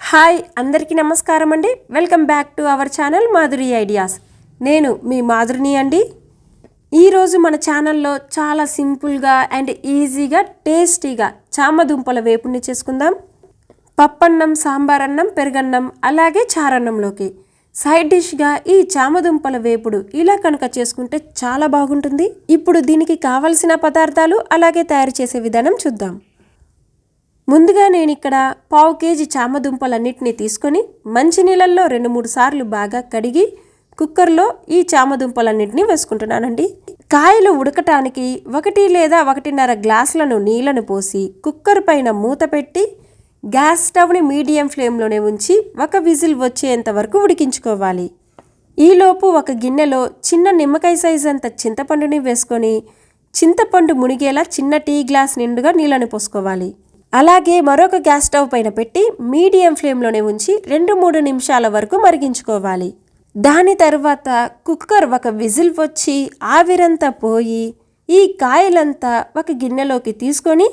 Hi అందరికీ నమస్కారం అండి. Welcome back to our channel Madhuri ideas. నేను మీ మాధురిని అండి. ఈరోజు మన ఛానల్లో చాలా సింపుల్గా అండ్ ఈజీగా టేస్టీగా చామదుంపల వేపుని చేసుకుందాం. పప్పన్నం, సాంబార్ అన్నం, పెరుగన్నం అలాగే చారన్నంలోకి సైడ్ డిష్గా ఈ చామదుంపల వేపుడు ఇలా కనుక చేసుకుంటే చాలా బాగుంటుంది. ఇప్పుడు దీనికి కావలసిన పదార్థాలు అలాగే తయారు చేసే విధానం చూద్దాం. ముందుగా నేను ఇక్కడ 1/2 కేజీ చామదుంపలన్నిటిని తీసుకొని మంచినీళ్ళల్లో 2-3 సార్లు బాగా కడిగి కుక్కర్లో ఈ చామదుంపలన్నిటిని వేసుకుంటున్నానండి. కాయలు ఉడకటానికి 1 లేదా 1.5 గ్లాసులను నీళ్లను పోసి కుక్కర్ పైన మూత పెట్టి గ్యాస్ స్టవ్ని మీడియం ఫ్లేమ్లోనే ఉంచి 1 విజిల్ వచ్చేంత వరకు ఉడికించుకోవాలి. ఈలోపు ఒక గిన్నెలో చిన్న నిమ్మకాయ సైజ్ అంత చింతపండుని వేసుకొని చింతపండు మునిగేలా చిన్న టీ గ్లాస్ నిండుగా నీళ్ళని పోసుకోవాలి. అలాగే మరొక గ్యాస్ స్టవ్ పైన పెట్టి మీడియం ఫ్లేమ్లోనే ఉంచి 2-3 నిమిషాల వరకు మరిగించుకోవాలి. దాని తర్వాత కుక్కర్ 1 విజిల్ వచ్చి ఆవిరంతా పోయి ఈ కాయలంతా ఒక గిన్నెలోకి తీసుకొని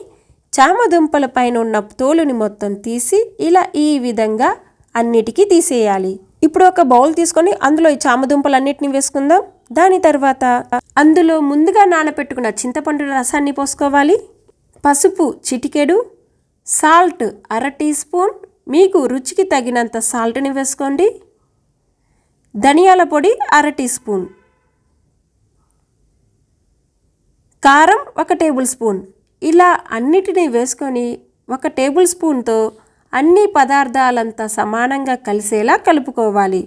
చామదుంపల పైన ఉన్న తోలుని మొత్తం తీసి ఇలా ఈ విధంగా అన్నిటికీ తీసేయాలి. ఇప్పుడు ఒక బౌల్ తీసుకొని అందులో ఈ చామదుంపలన్నిటిని వేసుకుందాం. దాని తర్వాత అందులో ముందుగా నానబెట్టుకున్న చింతపండు రసాన్ని పోసుకోవాలి. పసుపు చిటికెడు, సాల్ట్ 1/2 టీ స్పూన్, మీకు రుచికి తగినంత సాల్ట్ని వేసుకోండి. ధనియాల పొడి 1/2 టీ స్పూన్, కారం 1 టేబుల్ స్పూన్. ఇలా అన్నిటినీ వేసుకొని 1 టేబుల్ స్పూన్తో అన్ని పదార్థాలంతా సమానంగా కలిసేలా కలుపుకోవాలి.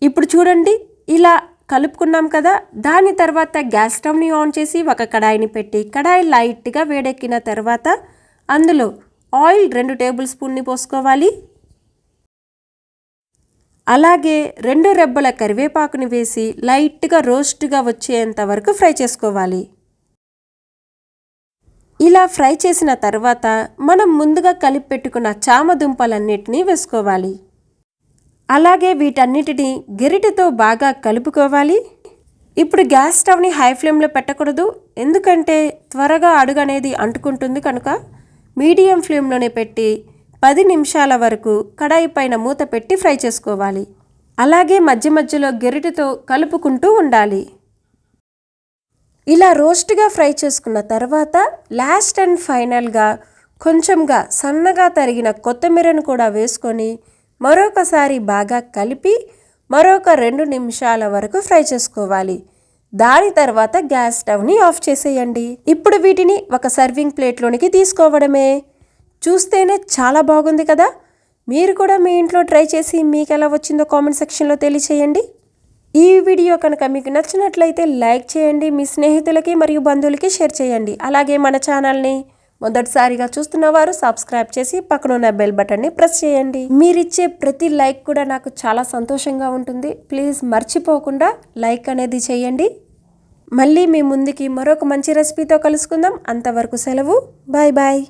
ఇప్పుడు చూడండి, ఇలా కలుపుకున్నాం కదా. దాని తర్వాత గ్యాస్ స్టవ్ని ఆన్ చేసి ఒక కడాయిని పెట్టి కడాయి లైట్గా వేడెక్కిన తర్వాత అందులో ఆయిల్ 2 టేబుల్ స్పూన్ని పోసుకోవాలి. అలాగే 2 రెబ్బల కరివేపాకుని వేసి లైట్గా రోస్ట్గా వచ్చేంత వరకు ఫ్రై చేసుకోవాలి. ఇలా ఫ్రై చేసిన తర్వాత మనం ముందుగా కలిపి పెట్టుకున్న చామదుంపలన్నిటినీ వేసుకోవాలి. అలాగే వీటన్నిటిని గరిటెతో బాగా కలుపుకోవాలి. ఇప్పుడు గ్యాస్ స్టవ్ని హై ఫ్లేమ్లో పెట్టకూడదు, ఎందుకంటే త్వరగా అడుగు అనేది అంటుకుంటుంది కనుక మీడియం ఫ్లేమ్లోనే పెట్టి 10 నిమిషాల వరకు కడాయి పైన మూత పెట్టి ఫ్రై చేసుకోవాలి. అలాగే మధ్య మధ్యలో గరిటెతో కలుపుకుంటూ ఉండాలి. ఇలా రోస్ట్గా ఫ్రై చేసుకున్న తర్వాత లాస్ట్ అండ్ ఫైనల్గా కొంచెంగా సన్నగా తరిగిన కొత్తిమీరను కూడా వేసుకొని మరొకసారి బాగా కలిపి మరొక 2 నిమిషాల వరకు ఫ్రై చేసుకోవాలి. దాని తర్వాత గ్యాస్ స్టవ్ని ఆఫ్ చేసేయండి. ఇప్పుడు వీటిని ఒక సర్వింగ్ ప్లేట్లోనికి తీసుకోవడమే. చూస్తేనే చాలా బాగుంది కదా. మీరు కూడా మీ ఇంట్లో ట్రై చేసి మీకు ఎలా వచ్చిందో కామెంట్ సెక్షన్లో తెలియచేయండి. ఈ వీడియో కనుక మీకు నచ్చినట్లయితే లైక్ చేయండి, మీ స్నేహితులకి మరియు బంధువులకి షేర్ చేయండి. అలాగే మన ఛానల్ని మొదటిసారిగా చూస్తున్న వారు సబ్స్క్రైబ్ చేసి పక్కనున్న బెల్ బటన్ని ప్రెస్ చేయండి. మీరిచ్చే ప్రతి లైక్ కూడా నాకు చాలా సంతోషంగా ఉంటుంది. ప్లీజ్ మర్చిపోకుండా లైక్ అనేది చేయండి. మళ్ళీ మీ ముందుకి మరొక మంచి రెసిపీతో కలుసుకుందాం. అంతవరకు సెలవు. Bye bye.